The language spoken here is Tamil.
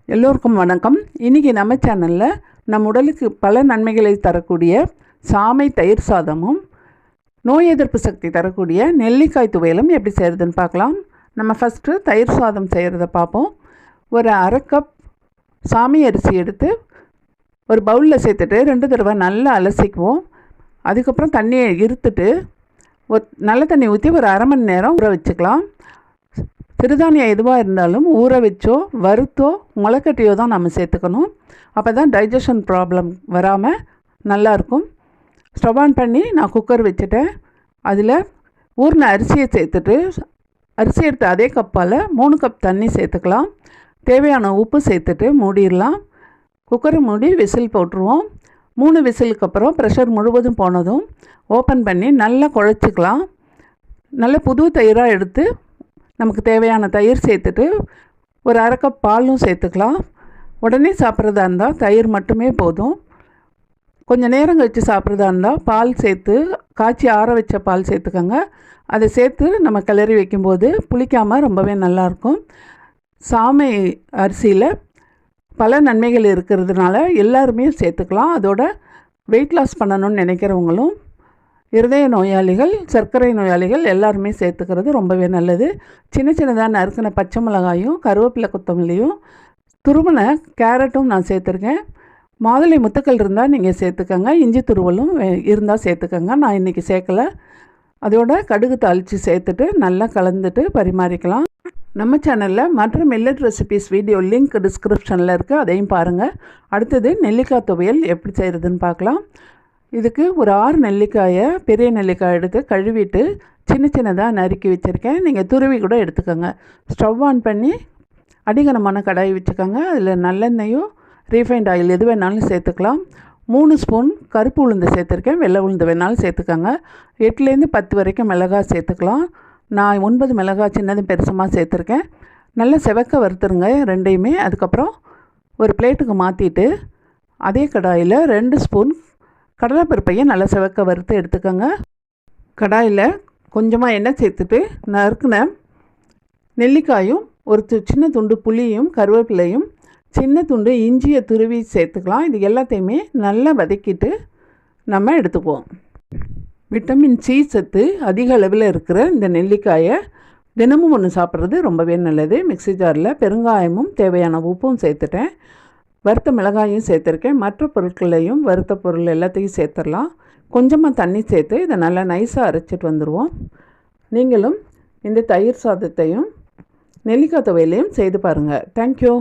எல்லோருக்கும் வணக்கம். இன்றைக்கி நம்ம சேனலில் நம் உடலுக்கு பல நன்மைகளை தரக்கூடிய சாமை தயிர் சாதமும் நோய் எதிர்ப்பு சக்தி தரக்கூடிய நெல்லிக்காய் துவையலும் எப்படி செய்கிறதுன்னு பார்க்கலாம். நம்ம ஃபஸ்ட்டு தயிர் சாதம் செய்கிறத பார்ப்போம். ஒரு அரை கப் சாமை அரிசி எடுத்து ஒரு பவுலில் சேர்த்துட்டு 2 தடவை நல்லா அலசிக்குவோம். அதுக்கப்புறம் தண்ணியை இருத்துட்டு ஒரு நல்ல தண்ணி ஊற்றி ஒரு அரை மணி நேரம் ஊற வச்சுக்கலாம். சிறுதானியம் எதுவாக இருந்தாலும் ஊற வச்சோ வறுத்தோ முளைக்கட்டியோ தான் நம்ம சேர்த்துக்கணும். அப்போ தான் டைஜஷன் ப்ராப்ளம் வராமல் நல்லாயிருக்கும். ஸ்டவ் ஆன் பண்ணி நான் குக்கர் வச்சுட்டேன். அதில் ஊறின அரிசியை சேர்த்துட்டு அரிசி எடுத்த அதே கப்பால் 3 கப் தண்ணி சேர்த்துக்கலாம். தேவையான உப்பு சேர்த்துட்டு மூடிடலாம். குக்கரை மூடி விசில் போட்டுருவோம். 3 விசிலுக்கு அப்புறம் ப்ரெஷர் முழுவதும் போனதும் ஓப்பன் பண்ணி நல்லா குழச்சிக்கலாம். நல்ல புது தயிராக எடுத்து நமக்கு தேவையான தயிர் சேர்த்துட்டு ஒரு அரை கப் பாலும் சேர்த்துக்கலாம். உடனே சாப்பிட்றதா இருந்தால் தயிர் மட்டுமே போதும். கொஞ்சம் நேரம் கழித்து சாப்பிட்றதா இருந்தால் பால் சேர்த்து காய்ச்சி ஆற வச்ச பால் சேர்த்துக்கோங்க. அதை சேர்த்து நம்ம கிளறி வைக்கும்போது புளிக்காமல் ரொம்பவே நல்லாயிருக்கும். சாமை அரிசியில் பல நன்மைகள் இருக்கிறதுனால எல்லாருமே சேர்த்துக்கலாம். அதோட வெயிட் லாஸ் பண்ணணும்னு நினைக்கிறவங்களும் இருதய நோயாளிகள், சர்க்கரை நோயாளிகள் எல்லாருமே சேர்த்துக்கிறது ரொம்பவே நல்லது. சின்னதாக நறுக்கின பச்சை மிளகாயும் கருவேப்பிலை கொத்தமல்லியும் துருவின கேரட்டும் நான் சேர்த்துருக்கேன். மாதுளை முத்துக்கள் இருந்தால் நீங்கள் சேர்த்துக்கோங்க. இஞ்சி துருவலும் இருந்தால் சேர்த்துக்கோங்க. நான் இன்றைக்கி சேர்க்கலை. அதோட கடுகு தாளித்து சேர்த்துட்டு நல்லா கலந்துட்டு பரிமாறிக்கலாம். நம்ம சேனலில் மற்ற மில்லட் ரெசிபீஸ் வீடியோ லிங்க் டிஸ்கிரிப்ஷனில் இருக்குது, அதையும் பாருங்கள். அடுத்தது நெல்லிக்காய் துவையல் எப்படி செய்கிறதுன்னு பார்க்கலாம். இதுக்கு ஒரு 6 நெல்லிக்காயை பெரிய நெல்லிக்காய் எடுத்து கழுவிட்டு சின்னதாக நறுக்கி வச்சுருக்கேன். நீங்கள் துருவி கூட எடுத்துக்கோங்க. ஸ்டவ் ஆன் பண்ணி அடிகனமான கடாய் வச்சுக்கோங்க. அதில் நல்லெண்ணெயும் ரீஃபைண்ட் ஆயில் எது வேணாலும் சேர்த்துக்கலாம். 3 ஸ்பூன் கருப்பு உளுந்து சேர்த்துருக்கேன். வெள்ளை உளுந்து வேணாலும் சேர்த்துக்கோங்க. 8லேருந்து 10 வரைக்கும் மிளகாய் சேர்த்துக்கலாம். நான் 9 மிளகாய் சின்னதும் பெருசமாக சேர்த்துருக்கேன். நல்லா செவக்க வறுத்துருங்க ரெண்டையுமே. அதுக்கப்புறம் ஒரு பிளேட்டுக்கு மாற்றிட்டு அதே கடாயில் 2 ஸ்பூன் கடலைப்பருப்பையும் நல்லா செவக்க வறுத்து எடுத்துக்கோங்க. கடாயில் கொஞ்சமாக எண்ணெய் சேர்த்துட்டு நறுக்கின நெல்லிக்காயும் ஒரு சின்ன துண்டு புளியும் கருவேப்பிலையும் சின்ன துண்டு இஞ்சியை துருவி சேர்த்துக்கலாம். இது எல்லாத்தையுமே நல்லா வதக்கிட்டு நம்ம எடுத்துக்குவோம். விட்டமின் சி சத்து அதிக அளவில் இருக்கிற இந்த நெல்லிக்காயை தினமும் ஒன்று சாப்பிட்றது ரொம்பவே நல்லது. மிக்ஸி ஜாரில் பெருங்காயமும் தேவையான உப்பும் சேர்த்துட்டேன். வறுத்த மிளகாயும் சேர்த்துருக்கேன். மற்ற பொருட்களையும் வறுத்த பொருள் எல்லாத்தையும் சேர்த்துடலாம். கொஞ்சமாக தண்ணி சேர்த்து இதை நல்லா நைஸாக அரைச்சிட்டு வந்துடுவோம். நீங்களும் இந்த தயிர் சாதத்தையும் நெல்லிக்காய் துவையலையும் செய்து பாருங்கள். தேங்க்யூ.